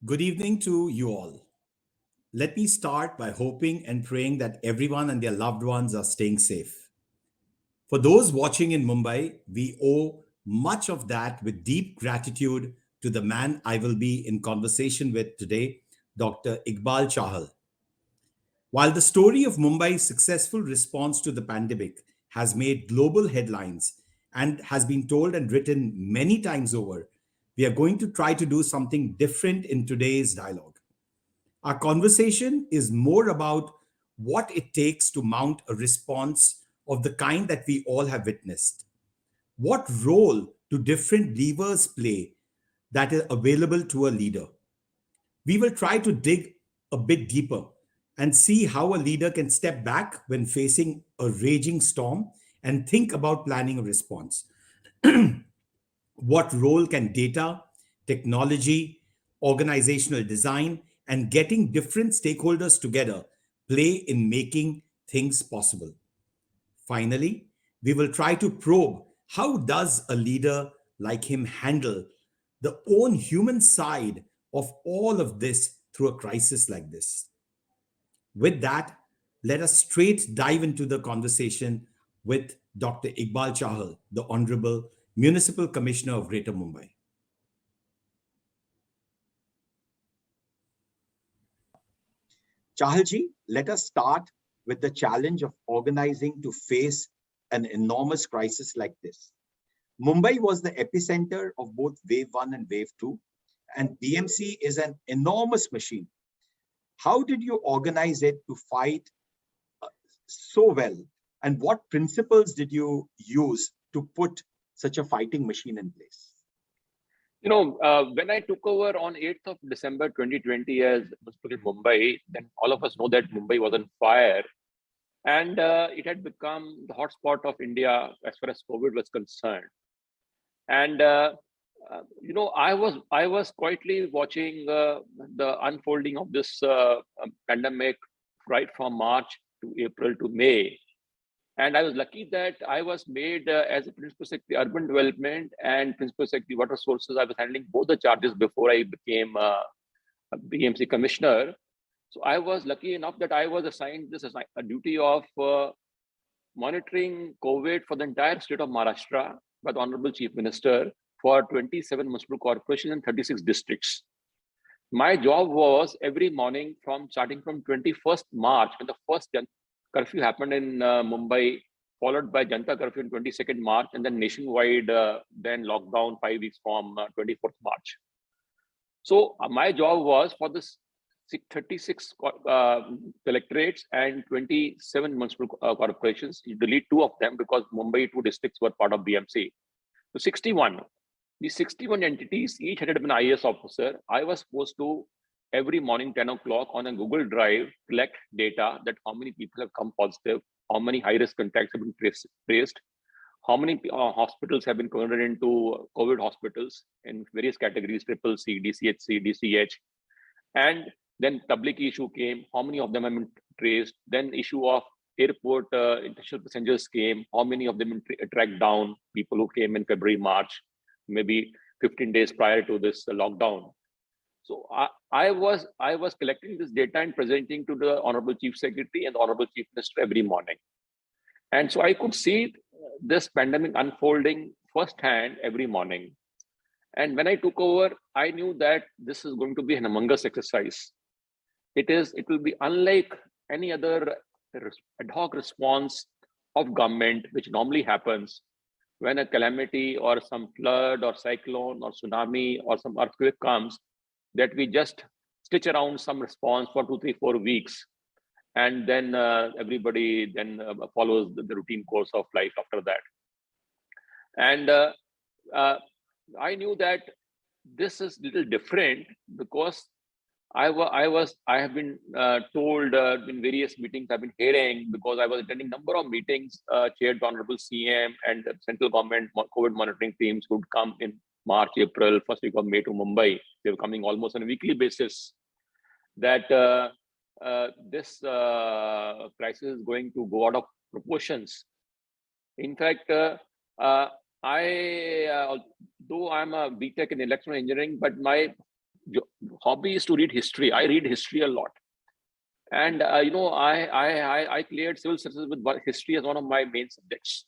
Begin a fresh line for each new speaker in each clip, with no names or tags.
Good evening to you all. Let me start by hoping and praying that everyone and their loved ones are staying safe. For those watching in Mumbai, we owe much of that with deep gratitude to the man I will be in conversation with today, Dr. Iqbal Chahal. While the story of Mumbai's successful response to the pandemic has made global headlines and has been told and written many times over, we are going to try to do something different in today's dialogue. Our conversation is more about what it takes to mount a response of the kind that we all have witnessed. What role do different levers play that is available to a leader? We will try to dig a bit deeper and see how a leader can step back when facing a raging storm and think about planning a response. What role can data, technology, organizational design, and getting different stakeholders together play in making things possible? Finally, we will try to probe how does a leader like him handle the own human side of all of this through a crisis like this. With that, let us straight dive into the conversation with Dr. Iqbal Chahal, the Honorable Municipal Commissioner of Greater Mumbai.
Chahalji, let us start with the challenge of organizing to face an enormous crisis like this. Mumbai was the epicenter of both wave 1 and wave 2, and BMC is an enormous machine. How did you organize it to fight so well, and what principles did you use to put such a fighting machine in place?
When I took over on 8th of December 2020 as Municipal Mumbai, then all of us know that Mumbai was on fire, and it had become the hotspot of India as far as COVID was concerned. And I was quietly watching the unfolding of this pandemic right from March to April to May. And I was lucky that I was made as a Principal Secretary Urban Development and Principal Secretary Water Sources. I was handling both the charges before I became a BMC Commissioner. So I was lucky enough that I was assigned this as a duty of monitoring COVID for the entire state of Maharashtra by the Honorable Chief Minister for 27 municipal corporations and 36 districts. My job was every morning starting from 21st March, when the first curfew happened in Mumbai, followed by Janta curfew on 22nd March, and then nationwide, then lockdown 5 weeks from 24th March. So my job was for this 36 collectorates and 27 municipal corporations. You delete 2 of them because Mumbai 2 districts were part of BMC. So 61. These 61 entities, each had an IAS officer. I was supposed to every morning 10 o'clock on a Google Drive collect data that how many people have come positive, how many high-risk contacts have been traced, how many hospitals have been converted into COVID hospitals in various categories, triple C, DCHC, DCH. And then public issue came, how many of them have been traced. Then issue of airport international passengers came, how many of them tracked down, people who came in February, March, maybe 15 days prior to this lockdown. So I was collecting this data and presenting to the Honorable Chief Secretary and the Honorable Chief Minister every morning. And so I could see this pandemic unfolding firsthand every morning. And when I took over, I knew that this is going to be an humongous exercise. It will be unlike any other ad hoc response of government, which normally happens when a calamity or some flood or cyclone or tsunami or some earthquake comes, that we just stitch around some response for 2, 3, 4 weeks. And then everybody then follows the routine course of life after that. And I knew that this is a little different because I have been told in various meetings I've been hearing, because I was attending number of meetings chaired by Honorable CM and central government COVID monitoring teams who would come in March, April, first week of May to Mumbai. They were coming almost on a weekly basis. That this crisis is going to go out of proportions. In fact, though I'm a BTech in electrical engineering, but my hobby is to read history. I read history a lot. And, I cleared civil services with history as one of my main subjects.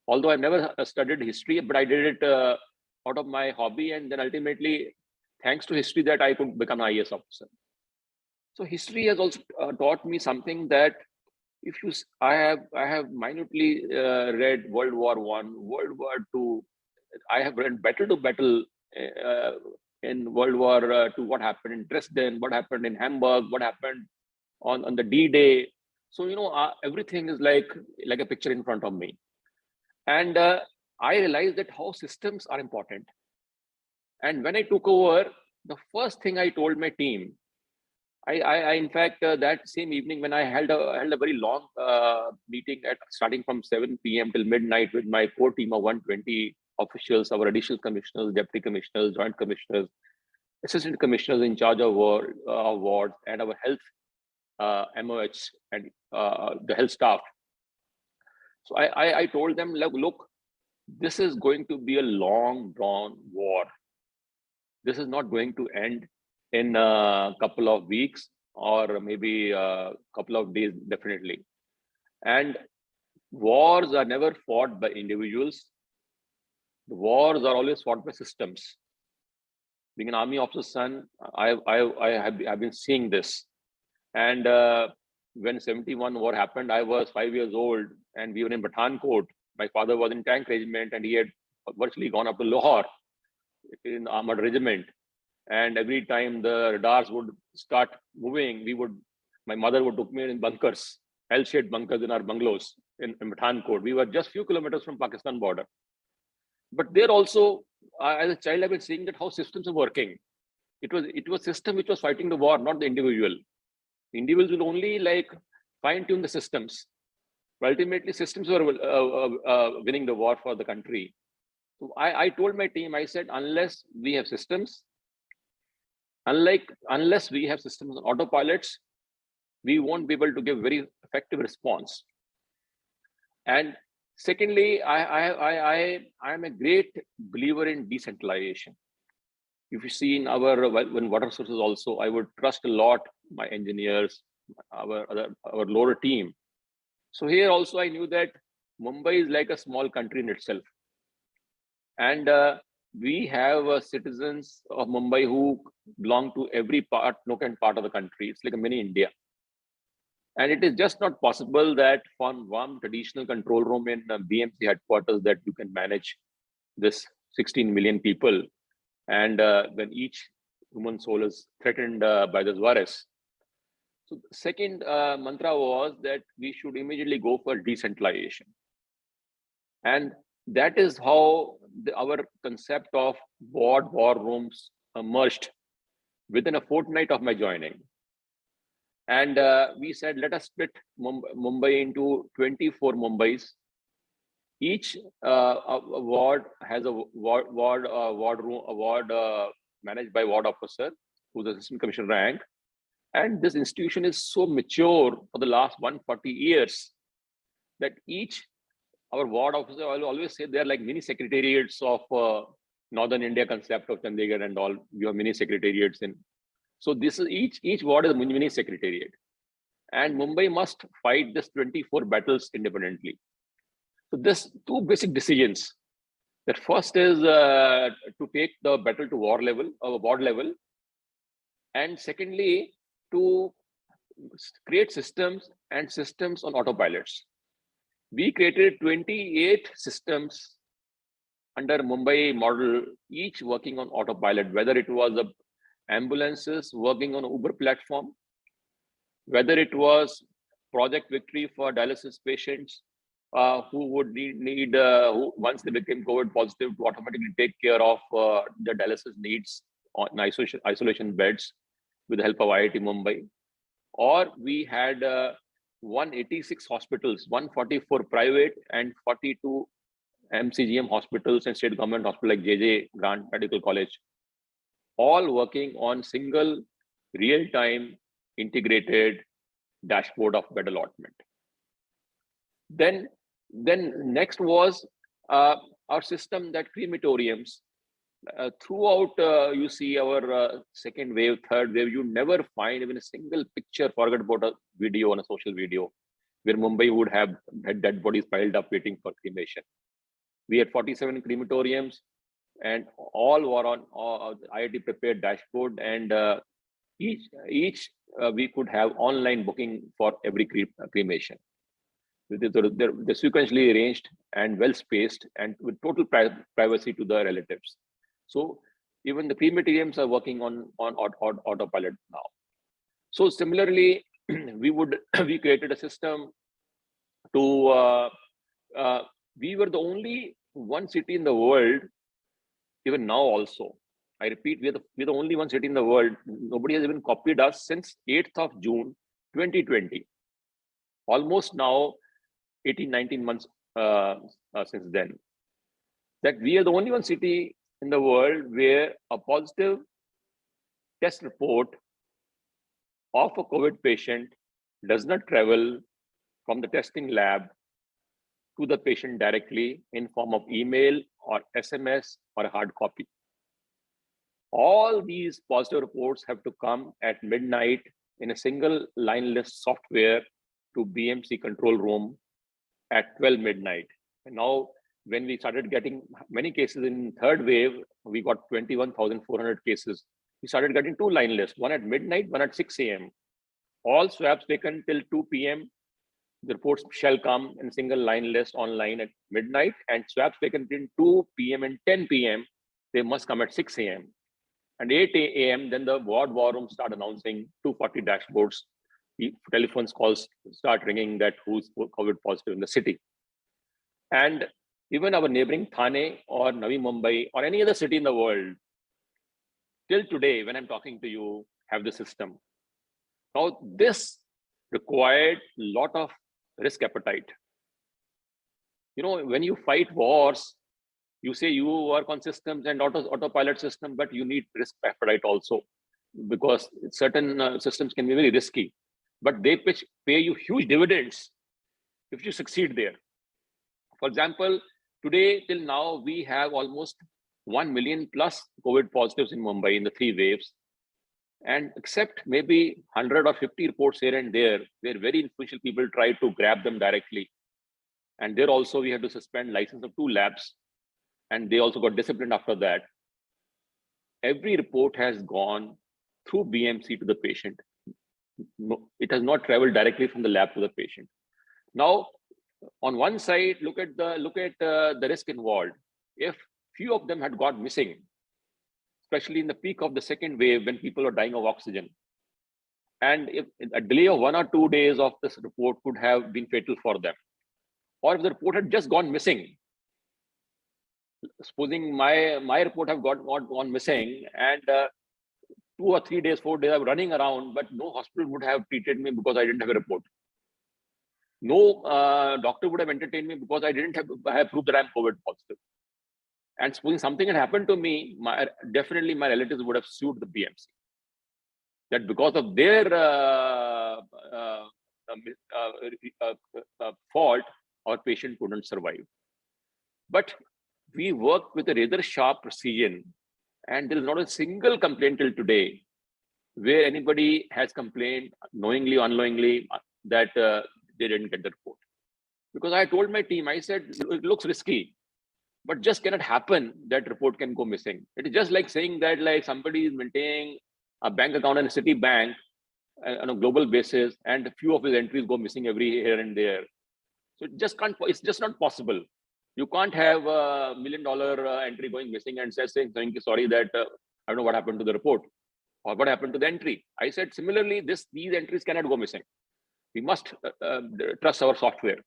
Although I've never studied history, but I did it out of my hobby. And then ultimately, thanks to history, that I could become an IAS officer. So history has also taught me something that I have minutely read World War I, World War II. I have read battle to battle in World War II, what happened in Dresden, what happened in Hamburg, what happened on the D-Day. So, everything is like a picture in front of me. And I realized that how systems are important. And when I took over, the first thing I told my team, I in fact, that same evening when I held a very long meeting starting from 7 p.m. till midnight with my core team of 120 officials, our additional commissioners, deputy commissioners, joint commissioners, assistant commissioners in charge of wards, and our health MOH and the health staff. So I told them, look, this is going to be a long drawn war. This is not going to end in a couple of weeks or maybe a couple of days, definitely. And wars are never fought by individuals. The wars are always fought by systems. Being an army officer's son, I have been seeing this. And when 71 war happened, I was 5 years old and we were in Pathankot. My father was in tank regiment and he had virtually gone up to Lahore in armored regiment. And every time the radars would start moving, my mother would took me in bunkers, L-shaped bunkers in our bungalows in Pathankot. We were just few kilometers from Pakistan border. But there also, as a child, I've been seeing that how systems are working. It was system which was fighting the war, not the individual. The individuals will only fine-tune the systems. But ultimately, systems were winning the war for the country. So I told my team, I said, unless we have systems, unless we have systems on autopilots, we won't be able to give very effective response. And secondly, I am a great believer in decentralization. If you see in when water sources also, I would trust a lot my engineers, our lower team. So here also I knew that Mumbai is like a small country in itself. And we have citizens of Mumbai who belong to every nook and part of the country. It's like a mini India. And it is just not possible that from one traditional control room in BMC headquarters that you can manage this 16 million people. And when each human soul is threatened by this virus. So the second mantra was that we should immediately go for decentralization. And that is how our concept of war rooms emerged within a fortnight of my joining. And we said, let us split Mumbai into 24 Mumbais. Each ward has a ward managed by ward officer, who's assistant commissioner rank. And this institution is so mature for the last 140 years that our ward officer, I will always say they're like mini secretariats of Northern India concept of Chandigarh and all. We have mini secretariats in. So this is each ward is a mini secretariat. And Mumbai must fight this 24 battles independently. So this two basic decisions. That first is to take the battle to ward level. And secondly, to create systems on autopilots. We created 28 systems under Mumbai model, each working on autopilot, whether it was the ambulances working on Uber platform, whether it was Project Victory for dialysis patients who would need once they became COVID positive, to automatically take care of the dialysis needs on isolation beds with the help of IIT Mumbai. Or we had 186 hospitals, 144 private and 42 MCGM hospitals and state government hospitals like JJ Grant Medical College, all working on single real-time integrated dashboard of bed allotment. Then next was our system that crematoriums throughout, you see our second wave, third wave, you never find even a single picture, forget about a video on a social video, where Mumbai would have had dead bodies piled up waiting for cremation. We had 47 crematoriums, and all were on IIT prepared dashboard, and each we could have online booking for every cremation. They're sequentially arranged and well spaced, and with total privacy to the relatives. So even the crematoriums are working on autopilot now. So similarly, we created a system to we were the only one city in the world, even now also. I repeat, we're the only one city in the world. Nobody has even copied us since 8th of June, 2020. Almost now 18, 19 months since then. That we are the only one city in the world where a positive test report of a COVID patient does not travel from the testing lab to the patient directly in form of email or SMS or a hard copy. All these positive reports have to come at midnight in a single line list software to BMC control room at 12 midnight. And now, when we started getting many cases in third wave, we got 21,400 cases. We started getting two line lists, one at midnight, one at 6 a.m. All swabs taken till 2 p.m. The reports shall come in single line list online at midnight, and swabs taken between 2 p.m. and 10 p.m. they must come at 6 a.m. And 8 a.m. then the ward war room start announcing 240 dashboards. The telephones calls start ringing that who's COVID positive in the city. And even our neighboring Thane or Navi Mumbai or any other city in the world, till today, when I'm talking to you, have the system. Now, this required a lot of risk appetite. You know, when you fight wars, you say you work on systems and autopilot system, but you need risk appetite also, because certain systems can be very risky, but they pay you huge dividends if you succeed there. For example, today till now, we have almost 1 million plus COVID positives in Mumbai in the 3 waves. And except maybe 100 or 50 reports here and there, where very influential people try to grab them directly. And there also we had to suspend license of 2 labs. And they also got disciplined after that. Every report has gone through BMC to the patient. No, it has not traveled directly from the lab to the patient. Now, on one side, look at the risk involved. If few of them had got missing, especially in the peak of the second wave when people are dying of oxygen, and if a delay of 1 or 2 days of this report could have been fatal for them, or if the report had just gone missing, supposing my report have gone missing, and 2 or 3 days, 4 days I'm running around, but no hospital would have treated me because I didn't have a report. No doctor would have entertained me because I didn't have proof that I'm COVID positive. And supposing something had happened to me, definitely my relatives would have sued the BMC. That because of their fault, our patient couldn't survive. But we work with a rather sharp precision, and there is not a single complaint till today where anybody has complained knowingly or unknowingly that they didn't get the report. Because I told my team, I said, it looks risky, but just cannot happen that report can go missing. It is just like saying that like somebody is maintaining a bank account in a city bank on a global basis, and a few of his entries go missing every here and there. So it just can't, it's just not possible. You can't have a $1 million entry going missing and saying, sorry that I don't know what happened to the report or what happened to the entry. I said, similarly, these entries cannot go missing. We must trust our software.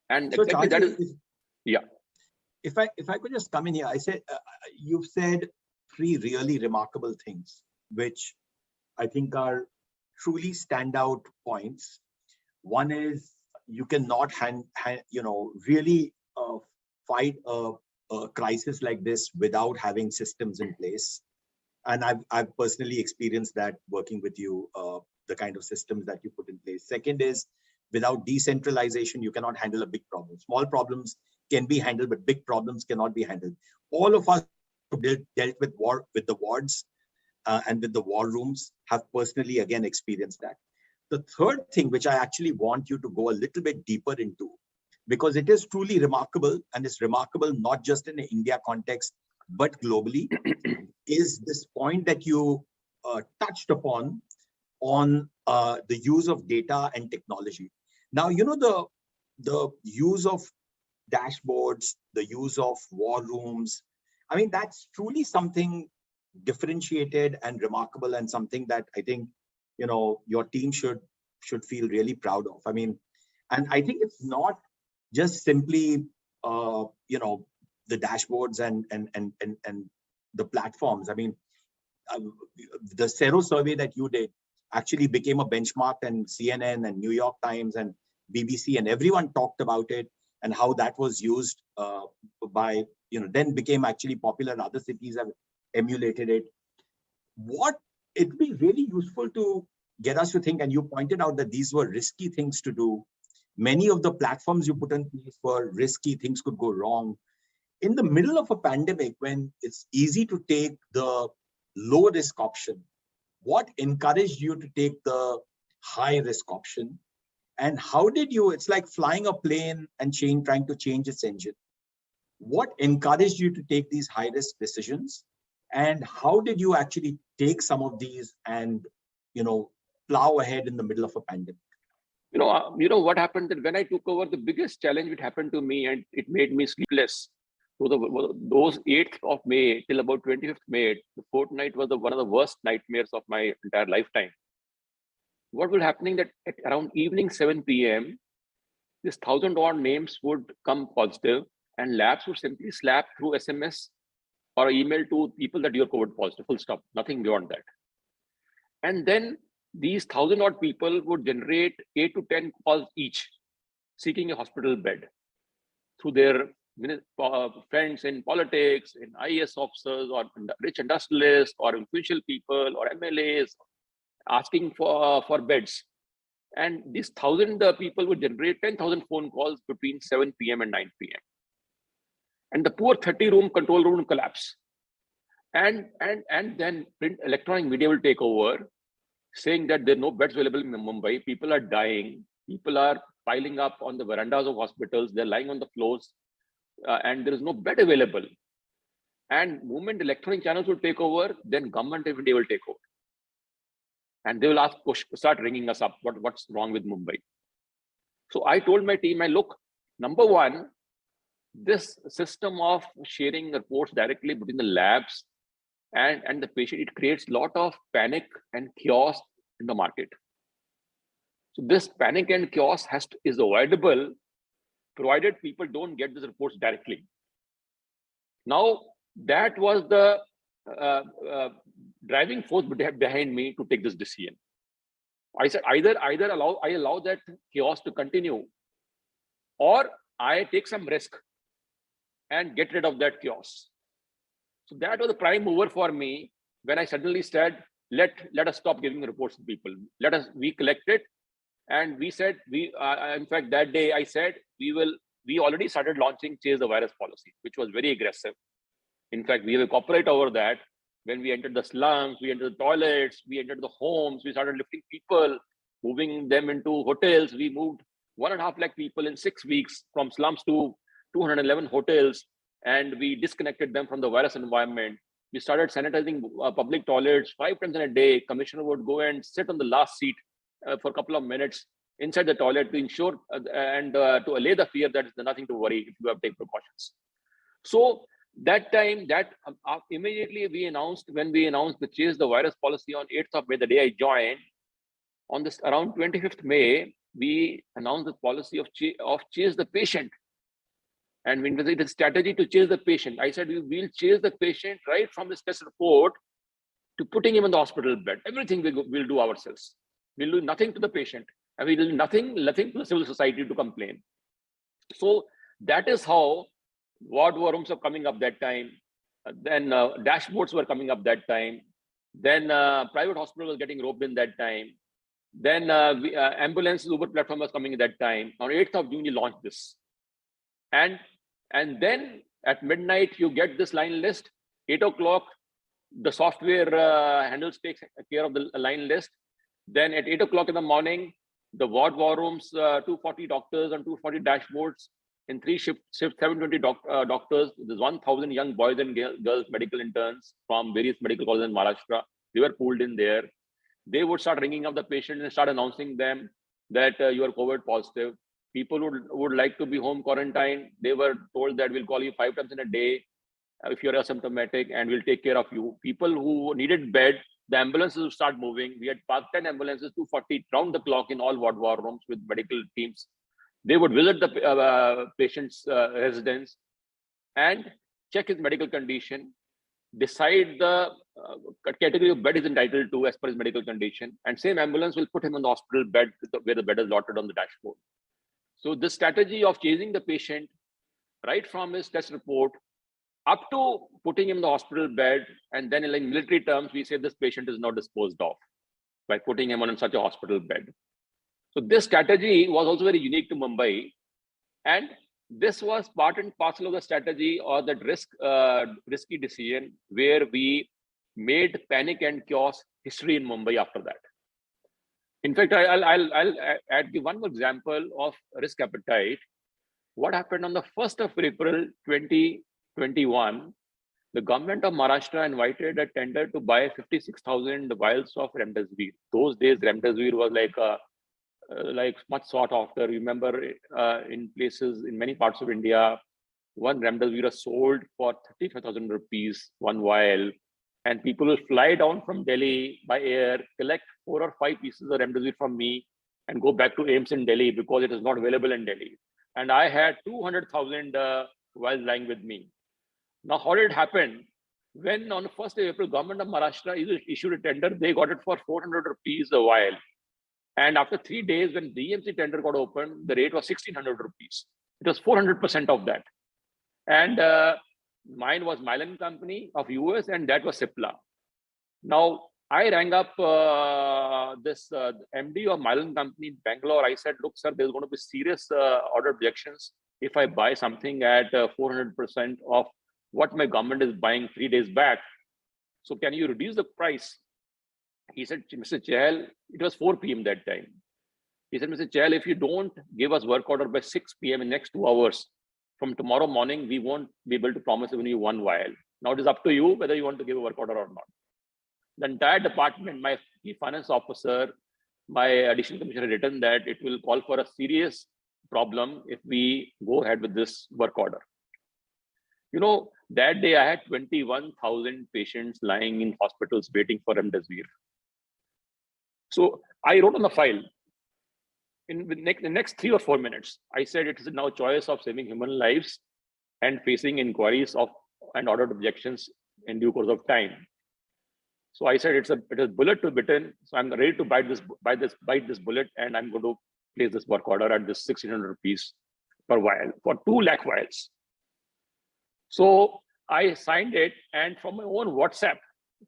And
so
exactly that is, yeah.
If I could just come in here, I said, you've said 3 really remarkable things, which I think are truly standout points. One is you cannot really fight a crisis like this without having systems in place. And I've personally experienced that working with you, the kind of systems that you put in place. Second is, without decentralization, you cannot handle a big problem. Small problems can be handled, but big problems cannot be handled. All of us dealt with the wards and with the war rooms have personally again experienced that. The third thing, which I actually want you to go a little bit deeper into, because it is truly remarkable, and it's remarkable not just in the India context, but globally, is this point that you touched upon on the use of data and technology. Now, you know, the use of dashboards, the use of war rooms, I mean, that's truly something differentiated and remarkable, and something that I think, you know, your team should feel really proud of. I mean, and I think it's not just simply you know, the dashboards and the platforms. I mean, the Sero survey that you did actually became a benchmark, and CNN and New York Times and BBC and everyone talked about it, and how that was used by, you know, then became actually popular. Other cities have emulated it. What it'd be really useful to get us to think, and you pointed out that these were risky things to do. Many of the platforms you put in place were risky, things could go wrong. In the middle of a pandemic, when it's easy to take the low risk option, what encouraged you to take the high risk option? And how did you, it's like flying a plane and trying to change its engine. What encouraged you to take these high risk decisions? And how did you actually take some of these and, you know, plow ahead in the middle of a pandemic?
You know what happened, that when I took over, the biggest challenge which happened to me, and it made me sleepless. So those 8th of May till about 25th May, the fortnight was one of the worst nightmares of my entire lifetime. What was happening that at around evening 7 p.m., this 1,000-odd names would come positive, and labs would simply slap through SMS or email to people that you're COVID positive, full stop, nothing beyond that. And then these 1,000-odd people would generate 8 to 10 calls each, seeking a hospital bed through their friends in politics, in IAS officers, or rich industrialists, or influential people, or MLAs, asking for beds. And these 1,000 people would generate 10,000 phone calls between 7 p.m. and 9 p.m. And the poor 30-room control room collapse. And then electronic media will take over, saying that there are no beds available in Mumbai. People are dying. People are piling up on the verandas of hospitals. They're lying on the floors, and there is no bed available. And moment electronic channels will take over, then government every day will take over. And they will start ringing us up, what's wrong with Mumbai? So I told my team, look, number one, this system of sharing reports directly between the labs and the patient, it creates a lot of panic and chaos in the market. So this panic and chaos is avoidable, provided people don't get these reports directly. Now, that was the driving force behind me to take this decision. I said either I allow that chaos to continue, or I take some risk and get rid of that chaos. So that was the prime mover for me when I suddenly said, let us stop giving reports to people. We collected, and we said, in fact, that day I said, we already started launching Chase the Virus policy, which was very aggressive. In fact, we have a corporate over that. When we entered the slums, we entered the toilets, we entered the homes, we started lifting people, moving them into hotels. We moved 1.5 lakh people in 6 weeks from slums to 211 hotels, and we disconnected them from the virus environment. We started sanitizing public toilets 5 times in a day. Commissioner would go and sit on the last seat for a couple of minutes inside the toilet to ensure and to allay the fear that there's nothing to worry if you have to take precautions. So that time, immediately when we announced the Chase the Virus policy on 8th of May, the day I joined, on this around 25th May, we announced the policy of Chase the Patient. And we did a strategy to chase the patient. I said, we'll chase the patient right from this test report to putting him in the hospital bed. Everything we'll do ourselves. We'll do nothing to the patient, and we'll do nothing to the civil society to complain. So that is how ward rooms are coming up that time. Then dashboards were coming up that time. Then private hospital was getting roped in that time. Then ambulance Uber platform was coming at that time. On 8th of June, you launched this. And then at midnight, you get this line list. 8 o'clock, the software takes care of the line list. Then at 8 o'clock in the morning, the ward war rooms, 240 doctors and 240 dashboards in 3 shifts, 720 doctors. There's 1,000 young boys and girls, medical interns from various medical colleges in Maharashtra. They were pulled in there. They would start ringing up the patient and start announcing them that you are COVID positive. People would like to be home quarantined. They were told that we'll call you 5 times in a day if you're asymptomatic and we'll take care of you. People who needed bed, the ambulances would start moving. We had parked 10 ambulances, 240 round the clock in all ward war rooms with medical teams. They would visit the patient's residence and check his medical condition, decide the category of bed he's entitled to as per his medical condition, and same ambulance will put him on the hospital bed where the bed is allotted on the dashboard. So this strategy of chasing the patient right from his test report up to putting him in the hospital bed, and then in like military terms, we say this patient is now disposed of by putting him on such a hospital bed. So this strategy was also very unique to Mumbai, and this was part and parcel of the strategy or that risky decision where we made panic and chaos history in Mumbai after that. In fact, I'll give one more example of risk appetite. What happened on the 1st of April 2021, the government of Maharashtra invited a tender to buy 56,000 vials of remdesivir. Those days, remdesivir was like much sought after. Remember, in places in many parts of India, one remdesivir was sold for 35,000 rupees, one vial. And people will fly down from Delhi by air, collect 4 or 5 pieces of remdesivir from me and go back to AIIMS in Delhi because it is not available in Delhi. And I had 200,000 vials lying with me. Now, how did it happen? When on the 1st of April, government of Maharashtra issued a tender, they got it for 400 rupees a vial. And after 3 days, when the EMC tender got opened, the rate was 1,600 rupees. It was 400% of that. And mine was Mylan Company of US, and that was Cipla. Now, I rang up this MD of Mylan Company in Bangalore. I said, look, sir, there's going to be serious order objections if I buy something at 400% of what my government is buying 3 days back. So can you reduce the price? He said, Mr. Chahal, it was 4 p.m. that time. He said, Mr. Chahal, if you don't give us work order by 6 p.m. in next 2 hours, from tomorrow morning, we won't be able to promise even you one vial. Now it is up to you whether you want to give a work order or not. The entire department, my chief finance officer, my additional commissioner written that it will call for a serious problem if we go ahead with this work order. You know, that day I had 21,000 patients lying in hospitals waiting for remdesivir. So I wrote on the file, in the next 3 or 4 minutes, I said it is now choice of saving human lives and facing inquiries of and ordered objections in due course of time. So I said it is bullet to bitten. So I'm ready to bite this bullet, and I'm going to place this work order at this 1,600 rupees per vial for 2 lakh vials. So I signed it, and from my own WhatsApp,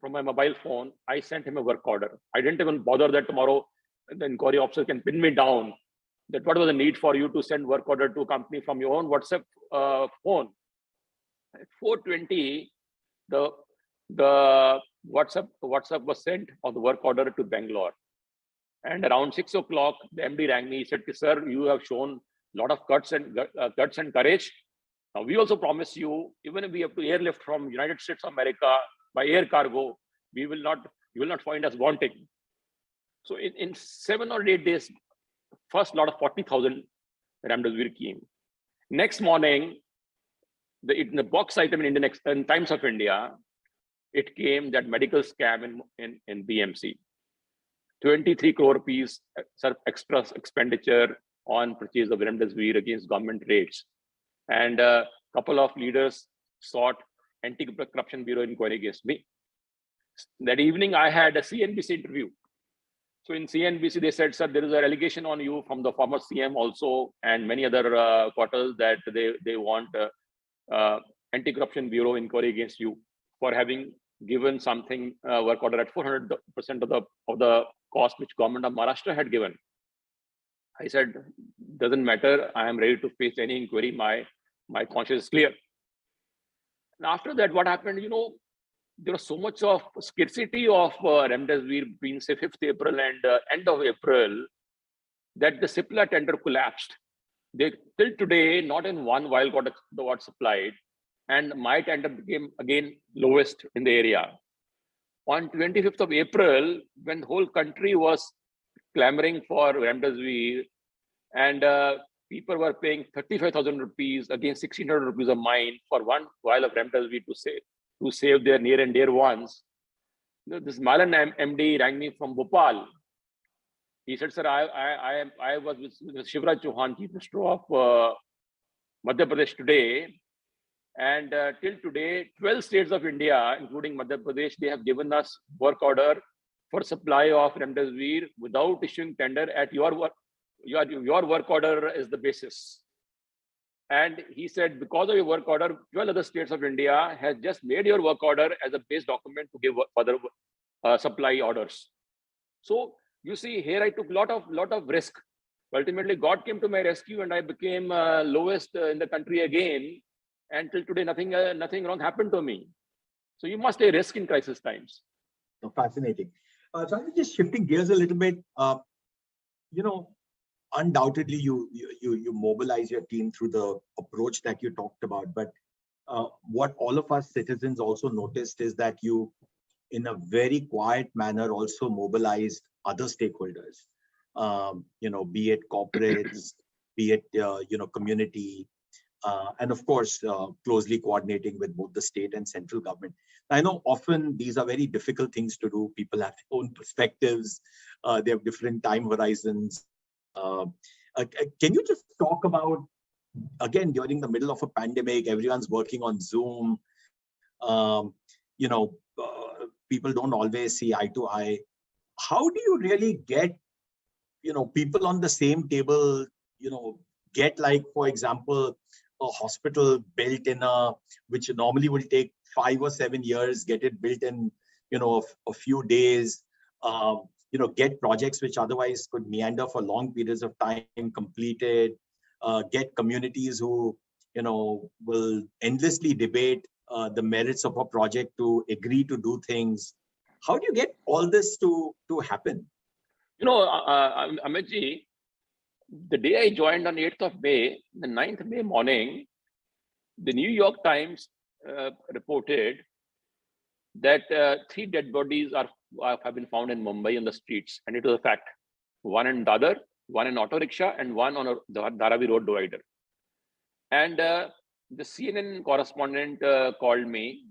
from my mobile phone, I sent him a work order. I didn't even bother that tomorrow the inquiry officer can pin me down that what was the need for you to send work order to a company from your own WhatsApp phone. At 4:20, the WhatsApp was sent of the work order to Bangalore. And around 6 o'clock, the MD rang me. He said, sir, you have shown a lot of guts and courage. Now, we also promise you, even if we have to airlift from United States of America by air cargo, you will not find us wanting. So in 7 or 8 days, first lot of 40,000 remdesivir came. Next morning, in the box item in Times of India, it came that medical scam in BMC. 23 crore rupees extra expenditure on purchase of remdesivir against government rates. And a couple of leaders sought anti-corruption bureau inquiry against me. That evening, I had a CNBC interview. So in CNBC, they said, sir, there is an allegation on you from the former CM also and many other quarters that they want anti-corruption bureau inquiry against you for having given something work order at 400% of the cost which government of Maharashtra had given. I said, doesn't matter. I am ready to face any inquiry. My conscience is clear. And after that, what happened? You know, there was so much of scarcity of remdesivir between say 5th April and end of April that the Cipla tender collapsed. They till today not in one vial got supplied, and my tender became again lowest in the area. On 25th of April, when the whole country was clamoring for remdesivir, and people were paying 35,000 rupees against 1,600 rupees of mine for one vial of remdesivir to save their near and dear ones. This Malan MD rang me from Bhopal. He said, "Sir, I was with Shivraj Chauhan, Chief Minister of Madhya Pradesh today, and till today, 12 states of India, including Madhya Pradesh, they have given us work order for supply of remdesivir without issuing tender at your work. Your work order is the basis." And he said, because of your work order, 12 other states of India has just made your work order as a base document to give further supply orders. So you see, here I took lot of risk. Ultimately, God came to my rescue, and I became lowest in the country again. And till today, nothing wrong happened to me. So you must take risk in crisis times.
Oh, fascinating. So I'm just shifting gears a little bit. Undoubtedly, you mobilize your team through the approach that you talked about. But what all of us citizens also noticed is that you, in a very quiet manner, also mobilized other stakeholders. Be it corporates, be it community, and of course, closely coordinating with both the state and central government. I know often these are very difficult things to do. People have their own perspectives. They have different time horizons. Can you just talk about, again, during the middle of a pandemic, everyone's working on Zoom. People don't always see eye to eye. How do you really get, people on the same table, get, like, for example, a hospital built in which normally will take 5 or 7 years, get it built in, a few days, get projects which otherwise could meander for long periods of time completed, get communities who, will endlessly debate the merits of a project to agree to do things. How do you get all this to happen?
Amitji, the day I joined on 8th of May, the 9th May morning, the New York Times reported that 3 dead bodies have been found in Mumbai on the streets, and it was a fact. One in Dadar, one in auto rickshaw, and one on the Dharavi road divider. And the CNN correspondent called me.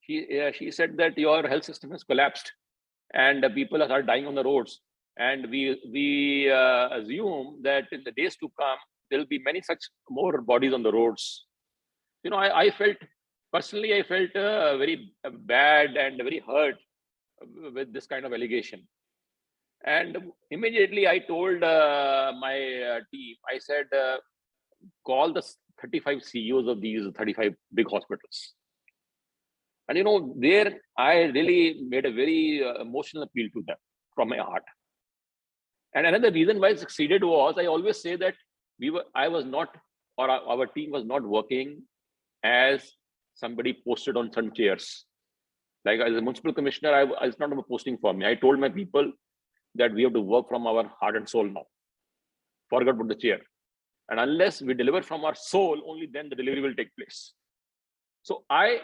She said that your health system has collapsed, and people are dying on the roads. And we assume that in the days to come, there will be many such more bodies on the roads. I felt very bad and very hurt with this kind of allegation. And immediately I told my team, I said, call the 35 CEOs of these 35 big hospitals. And there I really made a very emotional appeal to them from my heart. And another reason why I succeeded was, I always say that our team was not working as somebody posted on some chairs. Like, as a municipal commissioner, it's not a posting for me. I told my people that we have to work from our heart and soul now. Forget about the chair. And unless we deliver from our soul, only then the delivery will take place. So I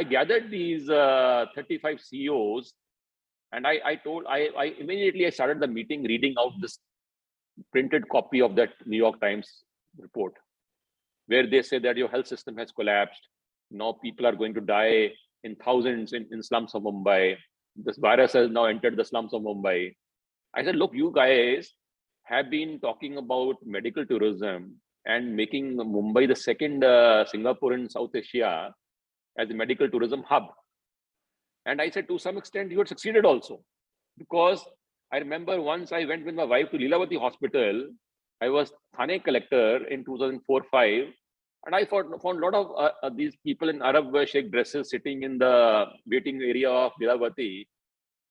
gathered these 35 CEOs, and I immediately started the meeting reading out this printed copy of that New York Times report, where they say that your health system has collapsed. Now people are going to die in thousands in slums of Mumbai. This virus has now entered the slums of Mumbai. I said, look, you guys have been talking about medical tourism and making Mumbai the second Singapore in South Asia as a medical tourism hub. And I said, to some extent, you had succeeded also. Because I remember once I went with my wife to Lilavati Hospital. I was Thane collector in 2004-05. And I found a lot of these people in Arab Sheikh dresses sitting in the waiting area of Lilavati.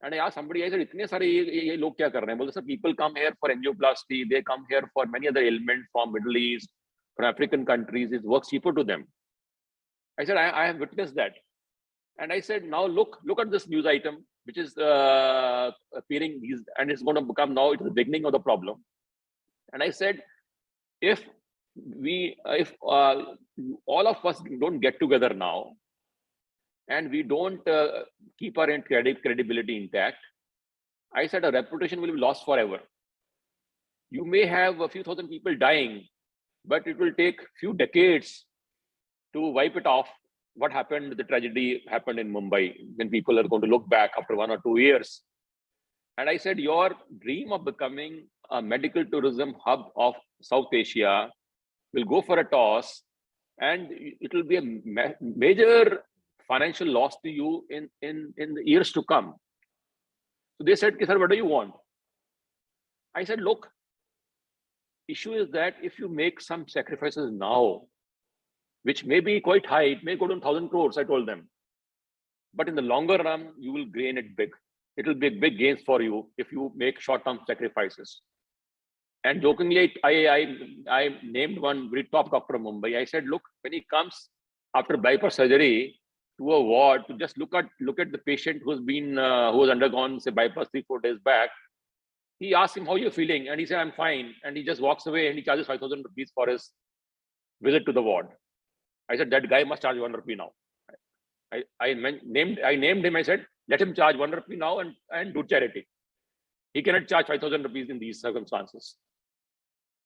And I asked somebody, I said, "Itne sare ye log kya kar rahe hain?" Well, sir, people come here for angioplasty. They come here for many other ailments from Middle East, from African countries. It works cheaper to them. I said, I have witnessed that. And I said, now look at this news item, which is appearing, and it's going to become now, it's the beginning of the problem. And I said, if all of us don't get together now, and we don't keep our credibility intact, I said our reputation will be lost forever. You may have a few thousand people dying, but it will take few decades to wipe it off. What happened, the tragedy happened in Mumbai, when people are going to look back after 1 or 2 years. And I said, your dream of becoming a medical tourism hub of South Asia will go for a toss, and it will be a major financial loss to you in the years to come. So they said, sir, what do you want? I said, look, issue is that if you make some sacrifices now, which may be quite high, it may go to 1,000 crores, I told them. But in the longer run, you will gain it big. It will be big gains for you if you make short-term sacrifices. And jokingly, I named one very top doctor of Mumbai. I said, look, when he comes after bypass surgery to a ward to just look at the patient who has undergone, say, bypass 3-4 days back, he asked him, how are you feeling? And he said, I'm fine. And he just walks away and he charges 5,000 rupees for his visit to the ward. I said, that guy must charge 1 rupee now. I named him. I said, let him charge 1 rupee now and do charity. He cannot charge 5,000 rupees in these circumstances.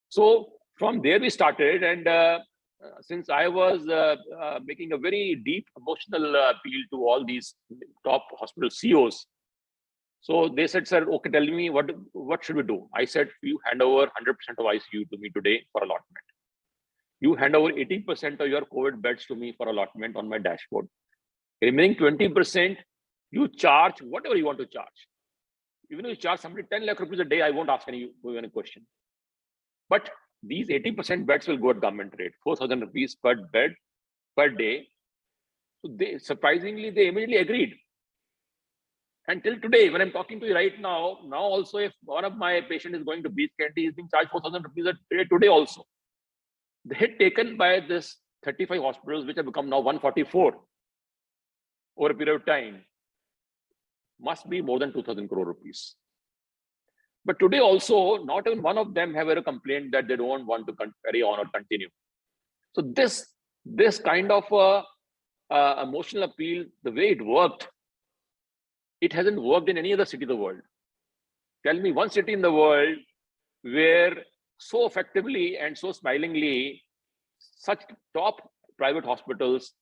So from there we started, and since I was making a very deep emotional appeal to all these top hospital CEOs, so they said, sir, okay, tell me what should we do? I said, you hand over 100% of ICU to me today for allotment. You hand over 80% of your COVID beds to me for allotment on my dashboard. Remaining 20%, you charge whatever you want to charge. Even if you charge somebody 10 lakh rupees a day, I won't ask any question. But these 80% beds will go at government rate, 4,000 rupees per bed per day. So surprisingly, they immediately agreed. And till today, when I'm talking to you right now also, if one of my patients is going to beach candy, he's being charged 4,000 rupees a day today also. The hit taken by this 35 hospitals, which have become now 144 over a period of time, must be more than 2,000 crore rupees. But today also, not even one of them have ever complained that they don't want to carry on or continue. So this kind of emotional appeal, the way it worked, it hasn't worked in any other city in the world. Tell me one city in the world where so effectively and so smilingly such top private hospitals,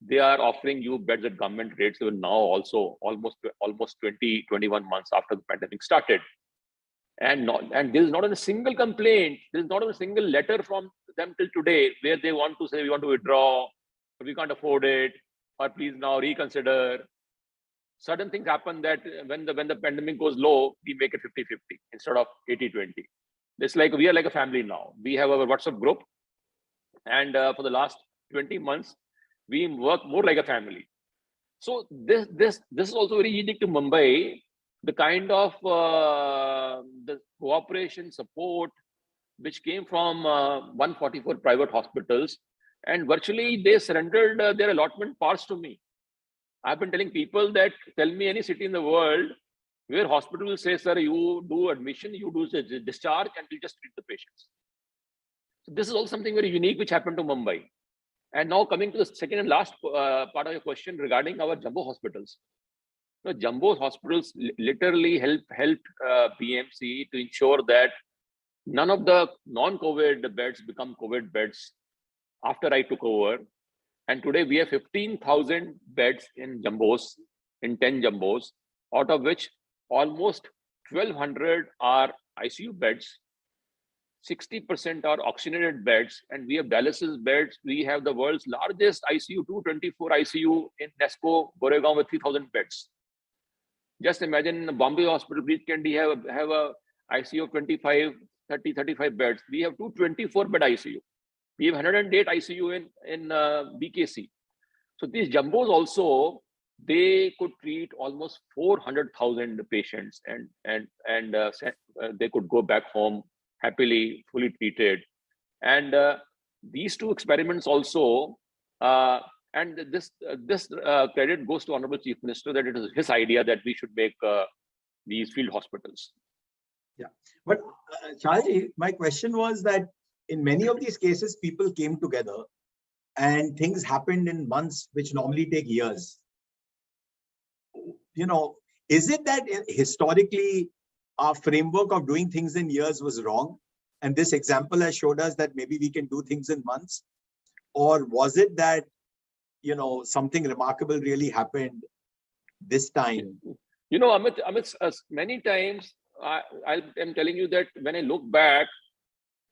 they are offering you beds at government rates even now also, almost 20, 21 months after the pandemic started. And there is not a single complaint, there is not a single letter from them till today where they want to say, we want to withdraw, or we can't afford it, or please now reconsider. Certain things happen that when the pandemic goes low, we make it 50-50 instead of 80-20. It's like we are like a family now. We have our WhatsApp group, and for the last 20 months, we work more like a family. So this is also very unique to Mumbai. The kind of the cooperation support which came from 144 private hospitals, and virtually they surrendered their allotment parts to me. I've been telling people that tell me any city in the world where hospital will say, sir, you do admission, you do discharge, and we just treat the patients. So this is also something very unique which happened to Mumbai. And now coming to the second and last part of your question regarding our jumbo hospitals. The jumbo hospitals literally helped BMC to ensure that none of the non-COVID beds become COVID beds after I took over. And today we have 15,000 beds in jumbos, in 10 jumbos, out of which almost 1,200 are ICU beds, 60% are oxygenated beds, and we have dialysis beds. We have the world's largest ICU, 224 ICU in Nesco, Goregaon with 3,000 beds. Just imagine Bombay Hospital, Beach Candy have a ICU of 25, 30, 35 beds. We have 224 bed ICU. We have 108 ICU in BKC. So these jumbos also, they could treat almost 400,000 patients, and they could go back home happily, fully treated. And these two experiments also And this credit goes to Honorable Chief Minister, that it is his idea that we should make these field hospitals.
Yeah, but Chahal, my question was that in many of these cases, people came together and things happened in months, which normally take years. You know, is it that historically our framework of doing things in years was wrong? And this example has showed us that maybe we can do things in months? Or was it that, you know, something remarkable really happened this time?
You know, Amit, many times I'm telling you that when I look back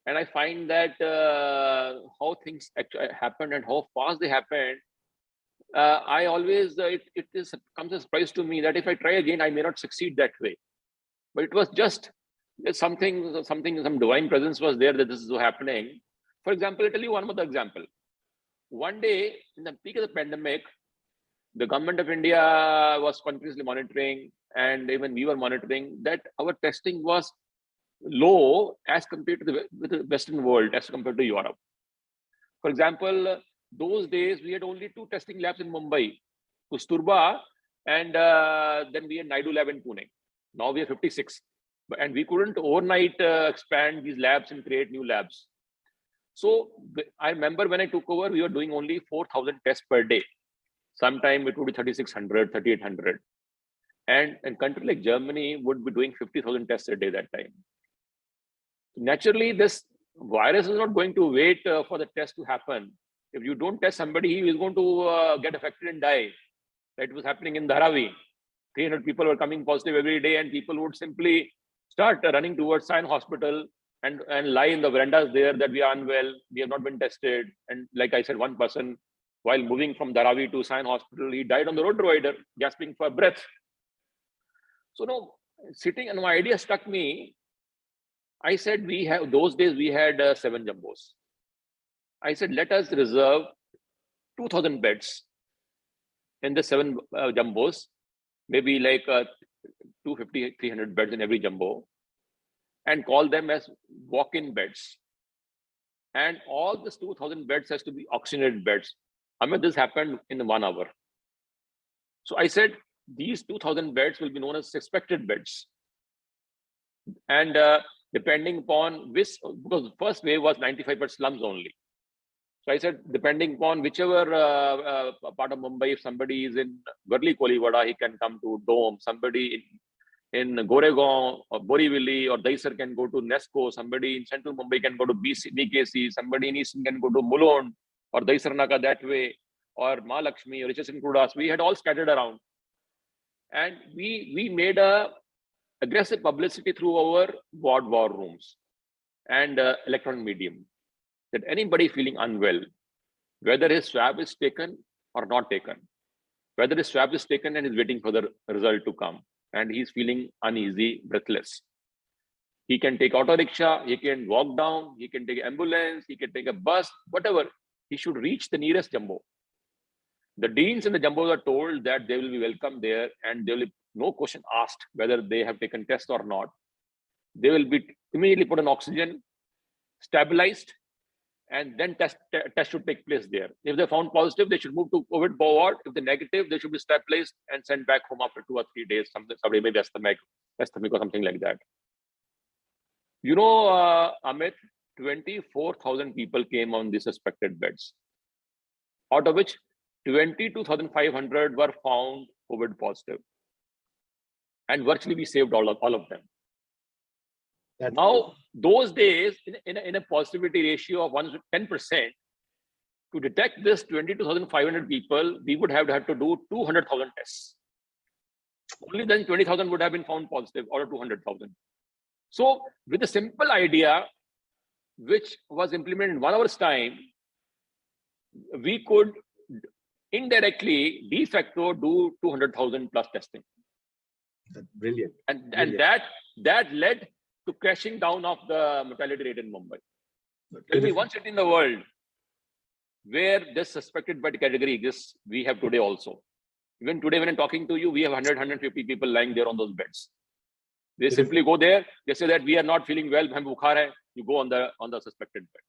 and I find that how things actually happened and how fast they happened, I always, comes as a surprise to me that if I try again, I may not succeed that way. But it was just some divine presence was there that this is happening. For example, I'll tell you one more example. One day, in the peak of the pandemic, the government of India was continuously monitoring, and even we were monitoring that our testing was low as compared to the Western world, as compared to Europe. For example, those days we had only 2 testing labs in Mumbai, Kusturba, and then we had Naidu lab in Pune. Now we have 56, and we couldn't overnight expand these labs and create new labs. So I remember when I took over, we were doing only 4,000 tests per day. Sometime it would be 3,600, 3,800. And a country like Germany would be doing 50,000 tests a day that time. Naturally, this virus is not going to wait for the test to happen. If you don't test somebody, he is going to get affected and die. That was happening in Dharavi. 300 people were coming positive every day, and people would simply start running towards Sion Hospital and lie in the verandas there that we are unwell, we have not been tested. And like I said, one person, while moving from Dharavi to Sion Hospital, he died on the road divider, gasping for breath. So no, sitting, and my idea struck me. I said, those days we had 7 jumbos. I said, let us reserve 2,000 beds in the 7 jumbos, maybe like 250, 300 beds in every jumbo, and call them as walk-in beds. And all this 2,000 beds has to be oxygenated beds. I mean, this happened in 1 hour. So I said, these 2,000 beds will be known as suspected beds. And depending upon which, because the first wave was 95% slums only. So I said, depending upon whichever part of Mumbai, if somebody is in Varli Kolivada, he can come to Dome. Somebody in Goregaon or Borivali or Daisar can go to Nesco. Somebody in central Mumbai can go to BKC. Somebody in Eastern can go to Mulund or Daisar Naga that way, or Mahalakshmi or Richardson Kudas. We had all scattered around. And we made a aggressive publicity through our ward war rooms and electronic medium, that anybody feeling unwell, whether his swab is taken or not taken, whether his swab is taken and is waiting for the result to come, and he's feeling uneasy, breathless, he can take auto rickshaw, he can walk down, he can take an ambulance, he can take a bus, whatever. He should reach the nearest jumbo. The deans in the jumbos are told that they will be welcome there, and there will be no question asked whether they have taken test or not. They will be immediately put on oxygen, stabilized, and then test should take place there. If they found positive, they should move to COVID ward. If they're negative, they should be stabilized and sent back home after 2 or 3 days. Somebody maybe asthmatic or something like that. You know, Amit, 24,000 people came on these suspected beds, out of which 22,500 were found COVID positive. And virtually we saved all of them. That's now, those days, in a positivity ratio of 1 to 10%, to detect this 22,500 people, we would have to do 200,000 tests. Only then 20,000 would have been found positive, or 200,000. So with a simple idea, which was implemented in 1 hour's time, we could indirectly, de facto, do 200,000 plus testing.
That's brilliant.
And that led to crashing down of the mortality rate in Mumbai. Tell me one city in the world where this suspected bed category exists, we have today also. Even today, when I'm talking to you, we have 100, 150 people lying there on those beds. They simply go there, they say that we are not feeling well, you go on the suspected bed.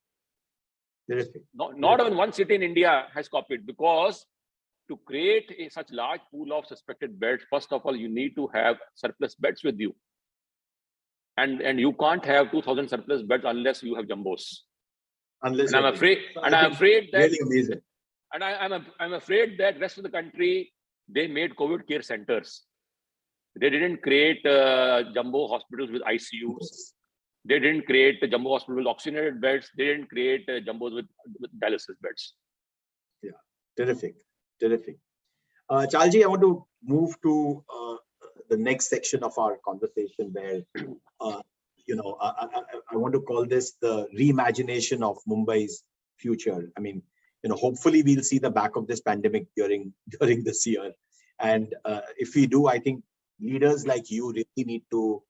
Terrific.
Not even one city in India has copied, because to create such large pool of suspected beds, first of all, you need to have surplus beds with you. And you can't have 2,000 surplus beds unless you have jumbos.
Unless
and I'm afraid, and I'm afraid that
really amazing.
And I'm afraid that rest of the country, they made COVID care centers. They didn't create jumbo hospitals with ICUs. They didn't create the jumbo hospital with oxygenated beds. They didn't create jumbos with dialysis beds.
Yeah, terrific. Chalji, I want to move to the next section of our conversation where, I want to call this the reimagination of Mumbai's future. I mean, hopefully we'll see the back of this pandemic during this year. And if we do, I think leaders like you really need to,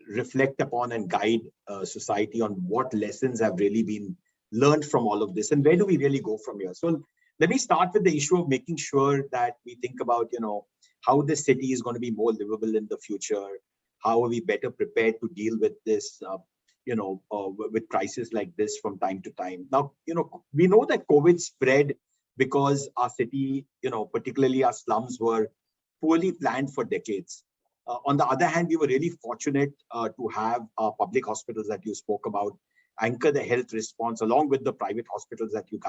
reflect upon and guide society on what lessons have really been learned from all of this and where do we really go from here. So let me start with the issue of making sure that we think about, how this city is going to be more livable in the future. How are we better prepared to deal with this, with crises like this from time to time? Now, we know that COVID spread because our city, particularly our slums, were poorly planned for decades. On the other hand, we were really fortunate to have public hospitals that you spoke about anchor the health response along with the private hospitals that you